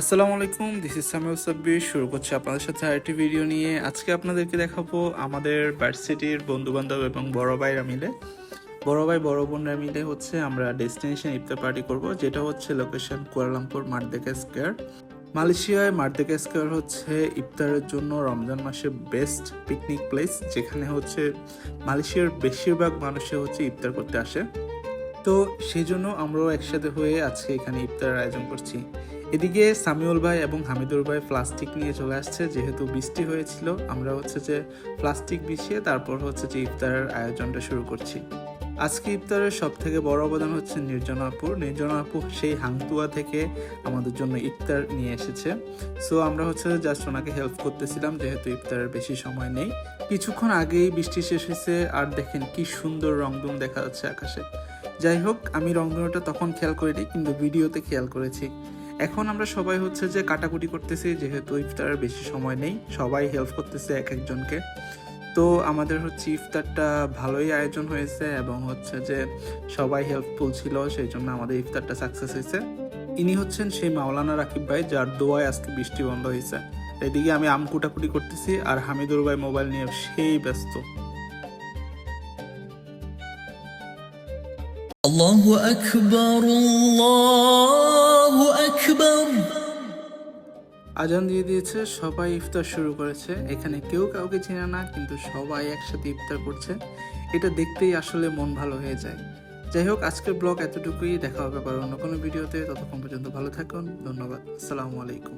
আসসালামু আলাইকুম, this is Samiul Sabbir. শুরু করছি আপনাদের সাথে আরেকটি ভিডিও নিয়ে। আজকে আপনাদেরকে দেখাবো আমাদের ভার্সিটির বন্ধু বান্ধব এবং বড় ভাইরা মিলে, বড় ভাই বড় বোনরা মিলে আমরা ডেস্টিনেশন ইফতার পার্টি করব, যেটা হচ্ছে লোকেশন কুয়ালালামপুর মার্দেকা স্কোয়ার। মালয়েশিয়ায় মার্দেকা স্কোয়ার হচ্ছে ইফতারের জন্য রমজান মাসে বেস্ট পিকনিক প্লেস, যেখানে মালয়েশিয়ার বেশিরভাগ মানুষে ইফতার করতে আসে। তো সেই জন্য আমরাও একসাথে হয়ে আজকে এখানে ইফতারের আয়োজন করছি। এদিকে সামিউল ভাই এবং হামিদুর ভাই প্লাস্টিক নিয়ে চলে আসছে, যেহেতু বৃষ্টি হয়েছিল। আমরা প্লাস্টিক বিছিয়ে তারপর ইফতারের আয়োজনটা শুরু করছি। আজকে ইফতারের সব থেকে বড় অবদান হচ্ছে নির্জনা আপু। নির্জনা আপু সেই হাংতুয়া থেকে আমাদের জন্য ইফতার নিয়ে এসেছে। সো আমরা জাস্ট ওনাকে হেল্প করতেছিলাম, যেহেতু ইফতারের বেশি সময় নেই। কিছুক্ষণ আগেই বৃষ্টি শেষ হয়েছে, আর দেখেন কি সুন্দর রংধুম দেখা যাচ্ছে আকাশে। যাই হোক, আমি রংধনুটা তখন খেয়াল করিনি, কিন্তু ভিডিওতে খেয়াল করেছি। এখন আমরা সবাই কাটাকুটি করতেছি, যেহেতু ইফতারের বেশি সময় নেই। সবাই হেল্প করতেছে এক একজনকে। তো আমাদের ইফতারটা ভালোই আয়োজন হয়েছে, এবং সবাই হেল্পফুল ছিল, সেই জন্য আমাদের ইফতারটা সাকসেস হয়েছে। ইনি হচ্ছেন সেই মাওলানা রাকিব ভাই, যার দোয়ায় আজকে বৃষ্টি বন্ধ হয়েছে। এদিকে আমি আম কুটাকুটি করতেছি, আর হামিদুর ভাই মোবাইল নিয়ে সেই ব্যস্ত। আল্লাহু আকবার, আল্লাহু আকবার। আজান দিয়ে দিয়েছে, সবাই ইফতার শুরু করেছে। এখানে কেউ কাউকে চেনে না, কিন্তু সবাই একসাথে ইফতার করছে। এটা দেখতেই আসলে মন ভালো হয়ে যায়। যাই হোক, আজকের ব্লগ এতটুকুই। দেখা হবে আবার অন্য কোনো ভিডিওতে। ততক্ষণ পর্যন্ত ভালো থাকুন। ধন্যবাদ। আসসালামু আলাইকুম।